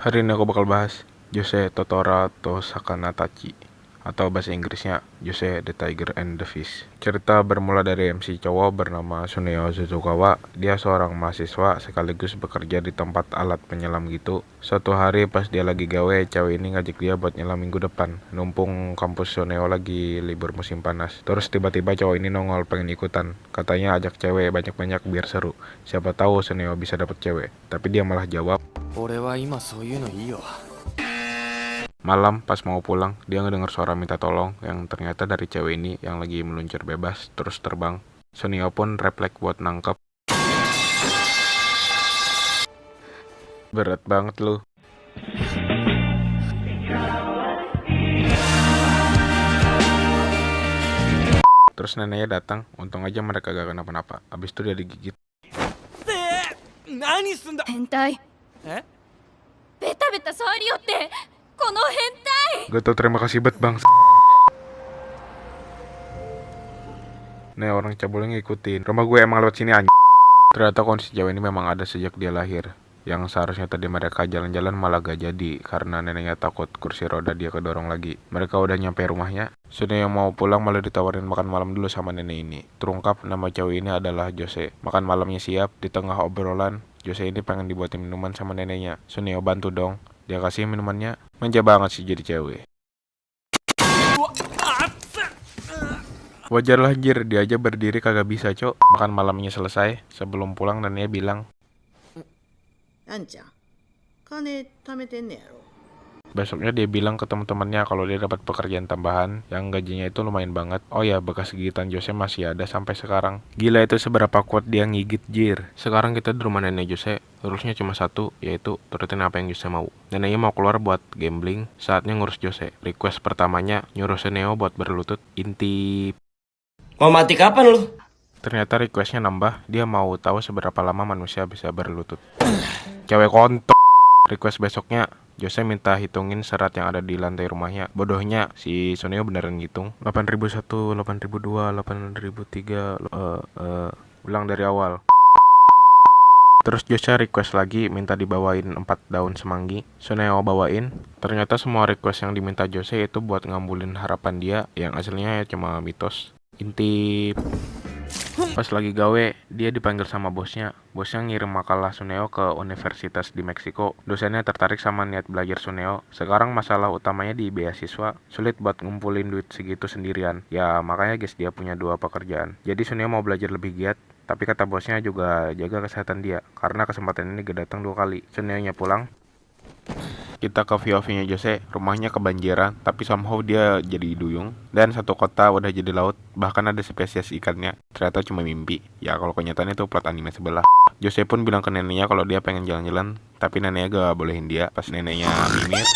Hari ini aku bakal bahas Jose Totora Tosakanatachi, atau bahasa Inggrisnya Jose the Tiger and the Fish. Cerita bermula dari MC cowok bernama Suneo Suzukawa. Dia seorang mahasiswa sekaligus bekerja di tempat alat penyelam gitu. Suatu hari pas dia lagi gawe, cewek ini ngajak dia buat nyelam minggu depan. Numpung kampus Suneo lagi libur musim panas. Terus tiba-tiba cowok ini nongol pengen ikutan. Katanya ajak cewek banyak-banyak biar seru. Siapa tahu Suneo bisa dapet cewek. Tapi dia malah jawab, malam pas mau pulang, dia ngedenger suara minta tolong yang ternyata dari cewek ini yang lagi meluncur bebas terus terbang. Sunio pun refleks buat nangkep. Berat banget lu. Terus neneknya datang, untung aja mereka gak kenapa-napa. Abis itu dia digigit. 何すんだ。変態。え？ベタベタ触りよってこの変態。 Gak tau terima kasih bet bang. Nih orang cabulnya ngikutin. Rumah gue emang lewat sini anj. Ternyata kondisi cewek ini memang ada sejak dia lahir. Yang seharusnya tadi mereka jalan-jalan malah gak jadi karena neneknya takut kursi roda dia kedorong lagi. Mereka udah nyampe rumahnya. Sudah yang mau pulang malah ditawarin makan malam dulu sama nenek ini. Terungkap nama cewek ini adalah Jose. Makan malamnya siap, di tengah obrolan Jose ini pengen dibuatin minuman sama neneknya. Suneo bantu dong. Dia kasih minumannya. Manja banget sih jadi cewek. Wajar lah jir, dia aja berdiri kagak bisa cok. Makan malamnya selesai. Sebelum pulang neneknya bilang, あんちゃん、金貯めてんねやろ。 besoknya dia bilang ke teman-temannya kalau dia dapat pekerjaan tambahan yang gajinya itu lumayan banget. Oh ya, bekas gigitan Jose masih ada sampai sekarang. Gila itu seberapa kuat dia ngigit jir. Sekarang kita di rumah nenek Jose. Rulesnya cuma satu, yaitu turutin apa yang Jose mau. Neneknya mau keluar buat gambling, saatnya ngurus Jose. Request pertamanya nyuruh Suneo buat berlutut. Intip. Mau mati kapan lu? Ternyata requestnya nambah, dia mau tahu seberapa lama manusia bisa berlutut. Cewek kontol. Request besoknya, Jose minta hitungin serat yang ada di lantai rumahnya. Bodohnya, si Suneo beneran ngitung. 8001, 8002, 8003, ulang dari awal. Terus Jose request lagi, minta dibawain 4 daun semanggi. Suneo bawain. Ternyata semua request yang diminta Jose itu buat ngambulin harapan dia, yang aslinya cuma mitos. Intip. Pas lagi gawe, dia dipanggil sama bosnya. Bosnya ngirim makalah Suneo ke universitas di Meksiko. Dosennya tertarik sama niat belajar Suneo. Sekarang masalah utamanya di beasiswa. Sulit buat ngumpulin duit segitu sendirian. Ya makanya guys dia punya 2 pekerjaan. Jadi Suneo mau belajar lebih giat. Tapi kata bosnya juga jaga kesehatan dia. Karena kesempatan ini gak datang 2 kali. Suneo-nya pulang. Kita ke VOV-nya Jose, rumahnya kebanjiran, tapi somehow dia jadi duyung. Dan satu kota udah jadi laut, bahkan ada spesies ikannya. Ternyata cuma mimpi. Ya kalau kenyataan itu plot anime sebelah. Jose pun bilang ke neneknya kalau dia pengen jalan-jalan, tapi neneknya gak bolehin dia. Pas neneknya mimit,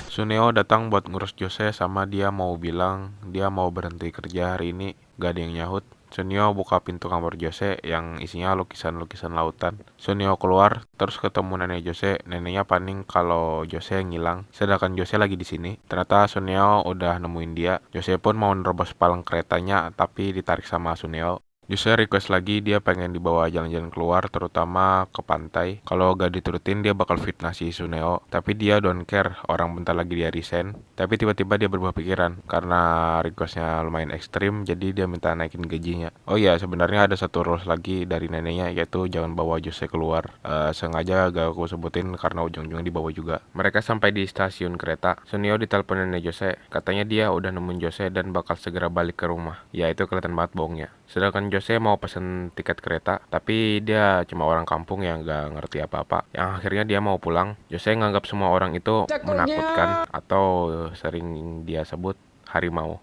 Suneo datang buat ngurus Jose sama dia mau bilang dia mau berhenti kerja hari ini. Gak ada yang nyahut. Suneo buka pintu kamar Jose yang isinya lukisan-lukisan lautan. Suneo keluar, terus ketemu nenek Jose. Neneknya panik kalau Jose ngilang, sedangkan Jose lagi di sini. Ternyata Suneo udah nemuin dia. Jose pun mau nerobos palang keretanya, tapi ditarik sama Suneo. Jose request lagi dia pengen dibawa jalan-jalan keluar, terutama ke pantai. Kalau gak diturutin dia bakal fitnah si Suneo. Tapi dia don't care, orang bentar lagi dia resign. Tapi tiba-tiba dia berubah pikiran karena requestnya lumayan ekstrim, jadi dia minta naikin gajinya. Oh iya, sebenarnya ada satu rules lagi dari neneknya, yaitu jangan bawa Jose keluar. Sengaja gak aku sebutin karena ujung-ujungnya dibawa juga. Mereka sampai di stasiun kereta. Suneo ditelepon nenek Jose, katanya dia udah nemuin Jose dan bakal segera balik ke rumah. Ya itu kelihatan banget bohongnya. Sedangkan Jose mau pesen tiket kereta, tapi dia cuma orang kampung yang gak ngerti apa-apa. Yang akhirnya dia mau pulang. Jose nganggap semua orang itu menakutkan atau sering dia sebut harimau.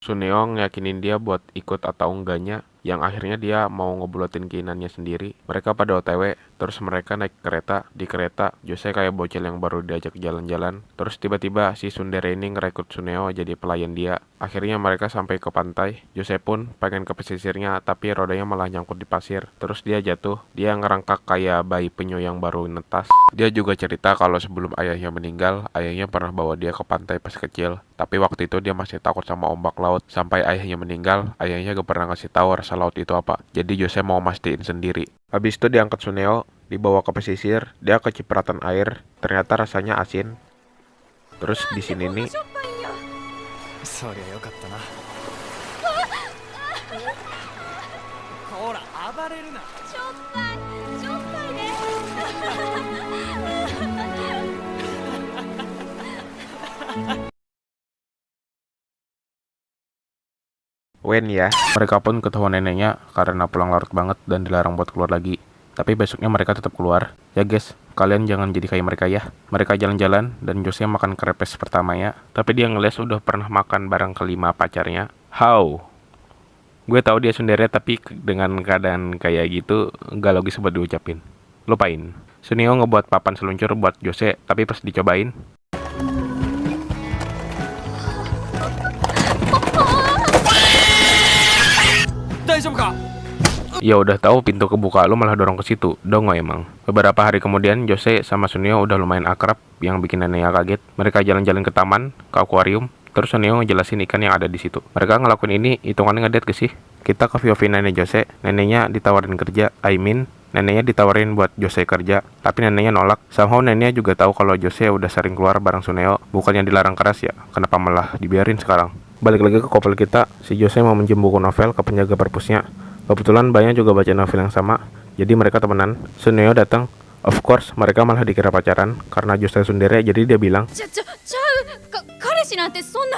Suneo ngeyakinin dia buat ikut atau enggaknya, yang akhirnya dia mau ngebuletin keinginannya sendiri. Mereka pada OTW, terus mereka naik kereta. Di kereta, Jose kayak bocil yang baru diajak jalan-jalan. Terus tiba-tiba si Sundere ini ngerekrut Suneo jadi pelayan dia. Akhirnya mereka sampai ke pantai. Jose pun pengen ke pesisirnya, tapi rodanya malah nyangkut di pasir. Terus dia jatuh. Dia ngerangkak kayak bayi penyu yang baru netas. Dia juga cerita kalau sebelum ayahnya meninggal, ayahnya pernah bawa dia ke pantai pas kecil. Tapi waktu itu dia masih takut sama ombak laut. Sampai ayahnya meninggal, ayahnya gak pernah ngasih tahu rasa laut itu apa. Jadi Jose mau mastiin sendiri. Habis itu diangkat Suneo, dibawa ke pesisir, dia kecipratan air, ternyata rasanya asin. Terus di sini nih しょっぱいんよ。そりゃよかったな。ほら暴れるな。しょっぱい、しょっぱいね。Wen ya. Mereka pun ketahuan neneknya karena pulang larut banget dan dilarang buat keluar lagi. Tapi besoknya mereka tetap keluar. Ya guys, kalian jangan jadi kayak mereka ya. Mereka jalan-jalan dan Jose makan krepes pertamanya. Tapi dia ngeles udah pernah makan barang kelima pacarnya. How? Gue tahu dia sundere tapi dengan keadaan kayak gitu gak logis buat diucapin. Lupain. Sunio ngebuat papan seluncur buat Jose, tapi pas dicobain, 大丈夫か。 ya udah tahu pintu kebuka lu malah dorong ke situ. Dongo emang. Beberapa hari kemudian Jose sama Sunio udah lumayan akrab yang bikin neneknya kaget. Mereka jalan-jalan ke taman, ke akuarium. Terus Sunio ngejelasin ikan yang ada di situ. Mereka ngelakuin ini hitungannya ngedate ke sih. Kita ke POV nenek Jose. Neneknya ditawarin kerja. Neneknya ditawarin buat Jose kerja. Tapi neneknya nolak. Somehow neneknya juga tahu kalau Jose udah sering keluar bareng Suneo. Bukannya dilarang keras ya. Kenapa malah dibiarin sekarang? Balik lagi ke couple kita. Si Jose mau minjem buku novel ke penjaga perpusnya. Kebetulan banyak juga baca novel yang sama, jadi mereka temenan. Suneo datang, of course mereka malah dikira pacaran karena Jose sundere, jadi dia bilang, ちゃう。彼氏なんてそんな。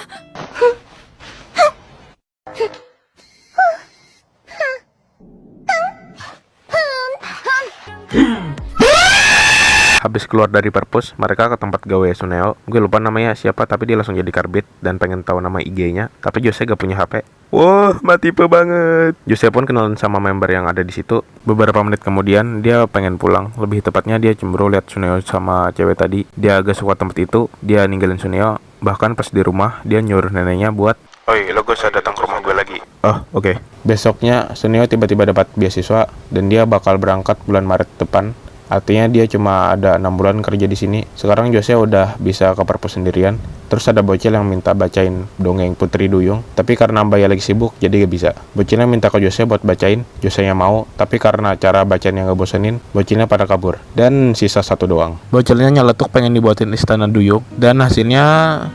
habis keluar dari perpus, mereka ke tempat gawe Suneo. Gue lupa namanya siapa, tapi dia langsung jadi karbit dan pengen tahu nama IG-nya. Tapi Jose gak punya HP. Wah, matipe banget. Jose pun kenalan sama member yang ada di situ. Beberapa menit kemudian dia pengen pulang. Lebih tepatnya dia cemburu lihat Suneo sama cewek tadi. Dia agak suka tempat itu. Dia ninggalin Suneo. Bahkan pas di rumah dia nyuruh neneknya buat, "Oi, lo gak usah datang ke rumah gue lagi." Oh, oke. Besoknya Suneo tiba-tiba dapat beasiswa dan dia bakal berangkat bulan Maret depan. Artinya dia cuma ada 6 bulan kerja di sini. Sekarang Jose udah bisa ke perpus sendirian. Terus ada bocil yang minta bacain dongeng Putri Duyung. Tapi karena Mbak ya lagi sibuk, jadi gak bisa. Bocilnya minta ke Jose buat bacain. Jose-nya mau, tapi karena cara bacaan yang gak bosenin, bocilnya pada kabur. Dan sisa satu doang. Bocilnya nyeletuk pengen dibuatin istana Duyung. Dan hasilnya,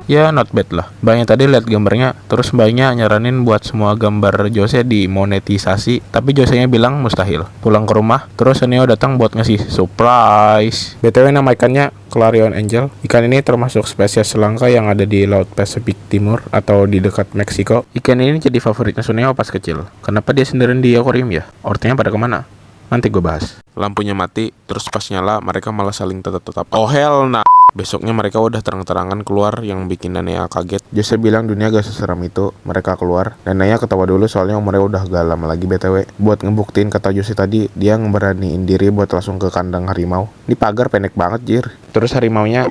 ya not bad lah. Mbaknya tadi lihat gambarnya, terus mbaknya nyaranin buat semua gambar Jose dimonetisasi, tapi Jose-nya bilang mustahil. Pulang ke rumah, terus Suneo datang buat ngasih surprise. BTW nama ikannya Clarion Angel. Ikan ini termasuk spesies langka yang ada di Laut Pasifik Timur atau di dekat Meksiko. Ikan ini jadi favoritnya Suneo pas kecil. Kenapa dia sendirian di akuarium ya? Orangnya pada kemana? Nanti gue bahas. Lampunya mati, terus pas nyala mereka malah saling tetap-tetap. Oh hell nah. Besoknya mereka udah terang-terangan keluar yang bikin neneknya kaget. Jose bilang dunia gak seseram itu. Mereka keluar. Neneknya ketawa dulu soalnya umurnya udah gak lama lagi BTW. Buat ngebuktiin kata Jose tadi, dia ngeberaniin diri buat langsung ke kandang harimau. Ini pagar pendek banget jir. Terus harimaunya,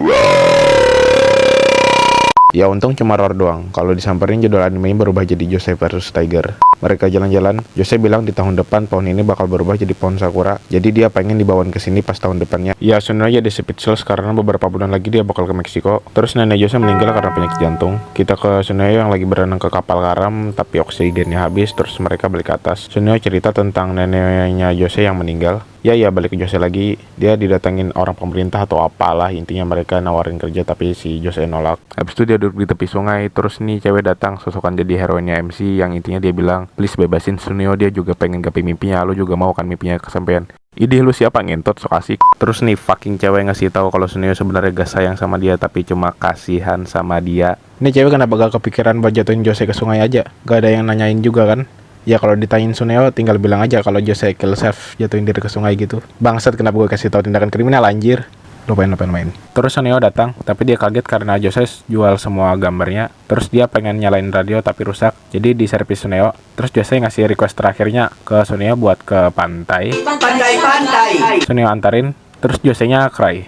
ya untung cuma roar doang. Kalau disamperin judul animenya berubah jadi Jose vs Tiger. Mereka jalan-jalan. Jose bilang di tahun depan pohon ini bakal berubah jadi pohon sakura. Jadi dia pengen dibawain ke sini pas tahun depannya. Ya sebenarnya jadi speechless karena beberapa bulan lagi dia bakal ke Meksiko. Terus nenek Jose meninggal karena penyakit jantung. Kita ke Suneo yang lagi berenang ke kapal karam tapi oksigennya habis. Terus mereka balik ke atas. Suneo cerita tentang neneknya Jose yang meninggal. Ya balik ke Jose lagi. Dia didatengin orang pemerintah atau apalah. Intinya mereka nawarin kerja tapi si Jose nolak. Habis itu dia duduk di tepi sungai. Terus nih cewek datang sosokan jadi heroinnya MC yang intinya dia bilang, "Please bebasin Suneo, dia juga pengen gapai mimpinya. Lu juga mau kan mimpinya kesampaian." Ide lu siapa ngentot sok asik. Terus nih fucking cewek ngasih tahu kalau Suneo sebenarnya gak sayang sama dia tapi cuma kasihan sama dia. Ini cewek kenapa gak kepikiran buat jatuhin Jose ke sungai aja? Gak ada yang nanyain juga kan? Ya kalau ditanyain Suneo tinggal bilang aja kalau Jose kill self jatuhin diri ke sungai gitu. Bangsat kenapa gue kasih tahu tindakan kriminal anjir. Lupain main. Terus Suneo datang, tapi dia kaget karena Jose jual semua gambarnya. Terus dia pengen nyalain radio tapi rusak. Jadi di servis Suneo. Terus Jose ngasih request terakhirnya ke Suneo buat ke pantai. Pantai. Suneo antarin, terus Jose-nya cry.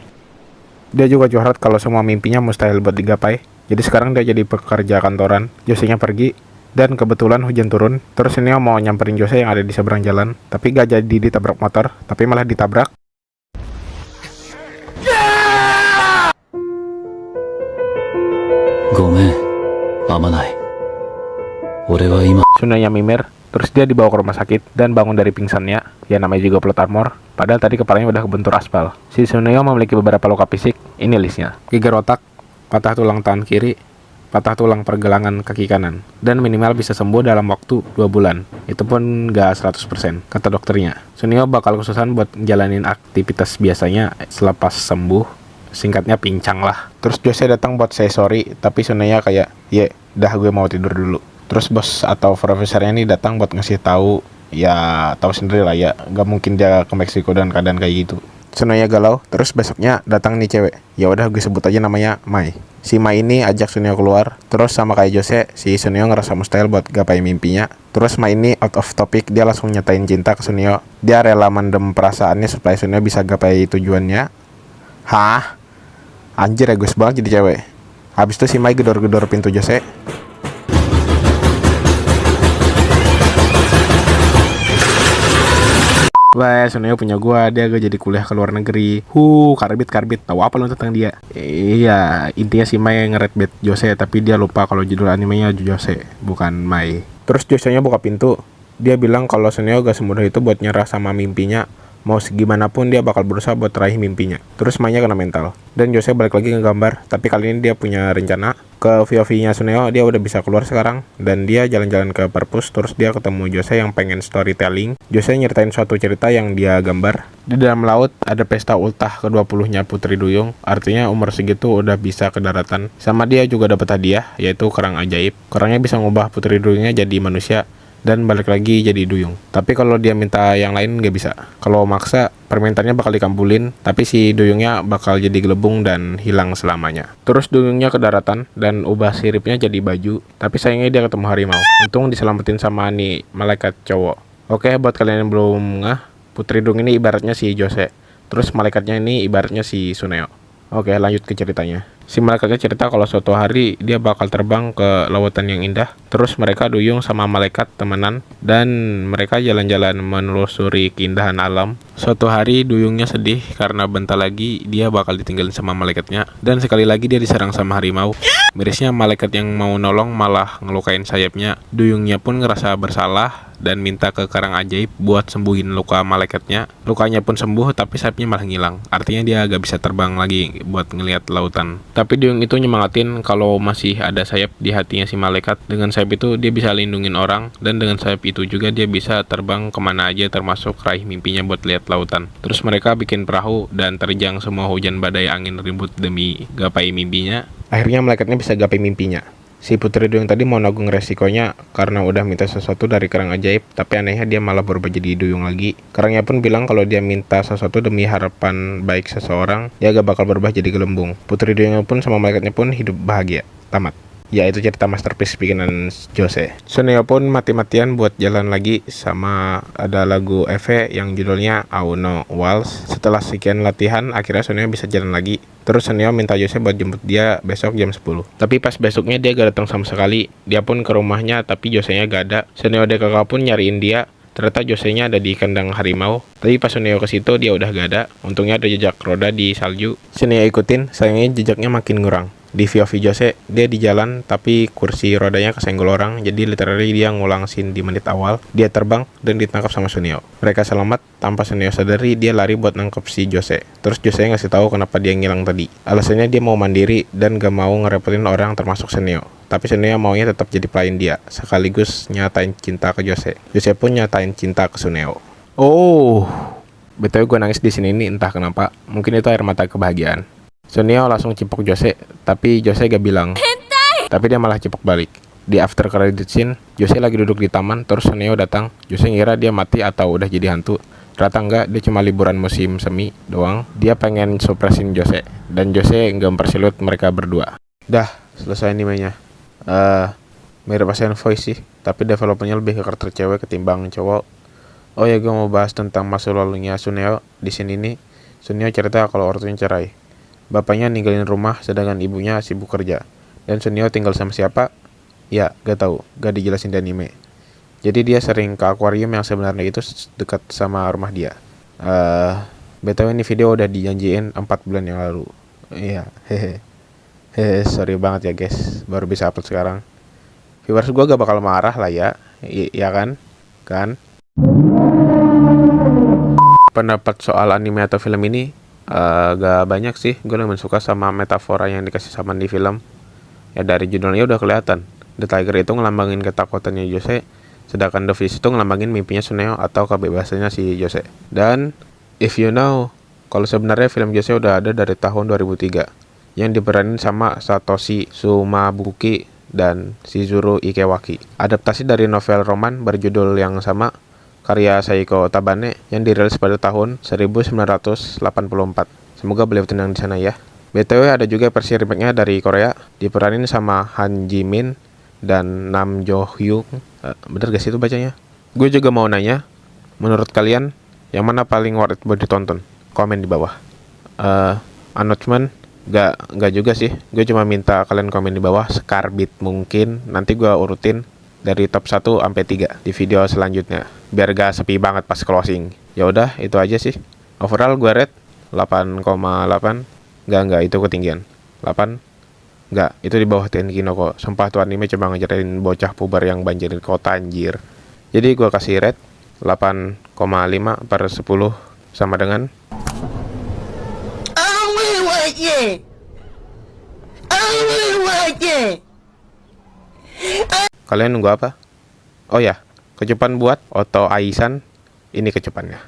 Dia juga curhat kalau semua mimpinya mustahil buat digapai. Jadi sekarang dia jadi pekerja kantoran. Jose-nya pergi. Dan kebetulan hujan turun. Terus Suneo mau nyamperin Jose yang ada di seberang jalan. Tapi gak jadi ditabrak motor, tapi malah ditabrak. ごめん、天内。俺は今、Tsuneo mimir, terus dia dibawa ke rumah sakit dan bangun dari pingsannya. Ya namanya juga plot armor, padahal tadi kepalanya udah kebentur aspal. Si Tsuneo memiliki beberapa luka fisik, ini listnya. Geger otak, patah tulang tangan kiri, patah tulang pergelangan kaki kanan, dan minimal bisa sembuh dalam waktu 2 bulan. Itu pun gak 100%, kata dokternya. Tsuneo bakal kesusahan buat jalanin aktivitas biasanya selepas sembuh, singkatnya pincang lah. Terus Jose datang buat say sorry, tapi Tsuneo kayak, dah gue mau tidur dulu. Terus bos atau profesornya ini datang buat ngasih tahu, ya tahu sendiri lah ya, gak mungkin dia ke Meksiko dan keadaan kayak gitu. Tsuneo galau, terus besoknya datang nih cewek. Ya udah gue sebut aja namanya Mai. Si Mai ini ajak Tsuneo keluar, terus sama kayak Jose, si Tsuneo ngerasa mustahil buat gapai mimpinya. Terus Mai ini out of topic, dia langsung nyatain cinta ke Tsuneo. Dia rela mendem perasaannya supaya Tsuneo bisa gapai tujuannya. Hah? Anjir egois banget jadi cewek. Habis itu si Mai gedor-gedor pintu Jose. Wah, Tsuneo punya gua, dia gak jadi kuliah ke luar negeri. Karbit, tahu apa lu tentang dia? Iya, intinya si Mai ngeret bet Jose, tapi dia lupa kalau judul animenya Jose, bukan Mai. Terus Jose-nya buka pintu, dia bilang kalau Tsuneo gak semudah itu buat nyerah sama mimpinya. Mau segimanapun dia bakal berusaha buat raih mimpinya. Terus Mai-nya kena mental. Dan Jose balik lagi ngegambar, tapi kali ini dia punya rencana. Ke VOV-nya Tsuneo, dia udah bisa keluar sekarang. Dan dia jalan-jalan ke perpus, terus dia ketemu Jose yang pengen storytelling. Jose nyeritain suatu cerita yang dia gambar. Di dalam laut ada pesta ultah ke-20-nya Putri Duyung. Artinya umur segitu udah bisa ke daratan. Sama dia juga dapat hadiah, yaitu kerang ajaib. Kerangnya bisa ngubah Putri Duyungnya jadi manusia dan balik lagi jadi duyung. Tapi kalau dia minta yang lain nggak bisa. Kalau maksa, permintaannya bakal dikabulin, tapi si duyungnya bakal jadi gelembung dan hilang selamanya. Terus duyungnya ke daratan dan ubah siripnya jadi baju, tapi sayangnya dia ketemu harimau. Untung diselamatin sama nih malaikat cowok. Oke, buat kalian yang belum ngeh, Putri Duyung ini ibaratnya si Jose. Terus malaikatnya ini ibaratnya si Tsuneo. Oke, lanjut ke ceritanya. Si malaikatnya cerita kalau suatu hari dia bakal terbang ke lautan yang indah. Terus mereka duyung sama malaikat temenan dan mereka jalan-jalan menelusuri keindahan alam. Suatu hari duyungnya sedih karena bentar lagi dia bakal ditinggalin sama malaikatnya. Dan sekali lagi dia diserang sama harimau. Mirisnya malaikat yang mau nolong malah ngelukain sayapnya. Duyungnya pun ngerasa bersalah dan minta ke kerang ajaib buat sembuhin luka malaikatnya. Lukanya pun sembuh tapi sayapnya malah ngilang. Artinya dia gak bisa terbang lagi buat ngelihat lautan. Tapi duyung itu nyemangatin kalau masih ada sayap di hatinya si malaikat. Dengan sayap itu dia bisa lindungin orang, dan dengan sayap itu juga dia bisa terbang kemana aja termasuk raih mimpinya buat lihat lautan. Terus mereka bikin perahu dan terjang semua hujan badai angin ribut demi gapai mimpinya. Akhirnya malaikatnya bisa gapai mimpinya. Si Putri Duyung tadi mau nanggung resikonya karena udah minta sesuatu dari kerang ajaib, tapi anehnya dia malah berubah jadi duyung lagi. Kerangnya pun bilang kalau dia minta sesuatu demi harapan baik seseorang, dia gak bakal berubah jadi gelembung. Putri Duyung pun sama malaikatnya pun hidup bahagia. Tamat. Ya itu cerita masterpiece bikinan Jose. Tsuneo pun mati-matian buat jalan lagi sama ada lagu Eve yang judulnya Auno Waltz. Setelah sekian latihan, akhirnya Tsuneo bisa jalan lagi. Terus Tsuneo minta Jose buat jemput dia besok jam 10. Tapi pas besoknya dia gak datang sama sekali. Dia pun ke rumahnya tapi Jose-nya gak ada. Tsuneo dan kakak pun nyariin dia. Ternyata Jose-nya ada di kandang harimau. Tapi pas Tsuneo ke situ dia udah gak ada. Untungnya ada jejak roda di salju. Tsuneo ikutin, sayangnya jejaknya makin ngurang. Di VOV Jose, dia di jalan tapi kursi rodanya kesenggol orang, jadi literally dia ngulang scene di menit awal. Dia terbang dan ditangkap sama Tsuneo. Mereka selamat, tanpa Tsuneo sadari dia lari buat nangkep si Jose. Terus Jose ngasih tahu kenapa dia ngilang tadi. Alasannya dia mau mandiri dan gak mau ngerepotin orang termasuk Tsuneo. Tapi Tsuneo maunya tetap jadi pelayan dia, sekaligus nyatain cinta ke Jose. Jose pun nyatain cinta ke Tsuneo. Oh, betul gue nangis di sini nih entah kenapa. Mungkin itu air mata kebahagiaan. Tsuneo langsung cipok Jose, tapi Jose gak bilang. Tapi dia malah cipok balik. Di after credit scene, Jose lagi duduk di taman, terus Tsuneo datang. Jose ngira dia mati atau udah jadi hantu. Ternyata enggak, dia cuma liburan musim semi doang. Dia pengen supresin Jose, dan Jose nggak mempersilut mereka berdua. Dah, selesai animenya. Mirip Asian Voice sih, tapi developernya lebih ke karakter cewek ketimbang cowok. Oh ya, gue mau bahas tentang masa lalunya Tsuneo. Di sini nih, Tsuneo cerita kalau ortunya cerai. Bapaknya ninggalin rumah sedangkan ibunya sibuk kerja. Dan Tsuneo tinggal sama siapa? Ya, gak tahu, gak dijelasin di anime. Jadi dia sering ke akuarium yang sebenarnya itu dekat sama rumah dia. BTW ini video udah dijanjiin 4 bulan yang lalu. Iya, hehe. Sorry banget ya guys, baru bisa upload sekarang. Viewers gue gak bakal marah lah ya, iya kan? Pendapat soal anime atau film ini gak banyak sih. Gue lebih suka sama metafora yang dikasih sama di film. Ya dari judulnya udah kelihatan. The Tiger itu ngelambangin ketakutannya Jose, sedangkan The Fish itu ngelambangin mimpinya Suneo atau kebebasannya si Jose. Dan if you know, kalau sebenarnya film Jose udah ada dari tahun 2003 yang diperanin sama Satoshi Sumabuki dan Shizuru Ikewaki. Adaptasi dari novel roman berjudul yang sama karya Seiko Tabane yang dirilis pada tahun 1984. Semoga beliau tenang di sana ya. BTW ada juga versi remake-nya dari Korea, diperanin sama Han Ji Min dan Nam Jo Hyuk. Bener gak sih itu bacanya? Gue juga mau nanya, menurut kalian yang mana paling worth it buat ditonton? Komen di bawah. Announcement Gak juga sih. Gue cuma minta kalian komen di bawah sekarbit mungkin. Nanti gue urutin dari top 1 sampai 3 di video selanjutnya, biar gak sepi banget pas closing. Ya udah, itu aja sih. Overall gue rate 8,8. Enggak, itu ketinggian. 8. Enggak, itu di bawah Tenkino kok. Sumpah tuh anime coba ngajarin bocah puber yang banjirin kota anjir. Jadi gue kasih rate 8,5/10 sama dengan kalian nunggu apa? Oh ya, kecupan buat Oto Aisan. Ini kecupannya.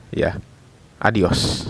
Ya. Adios.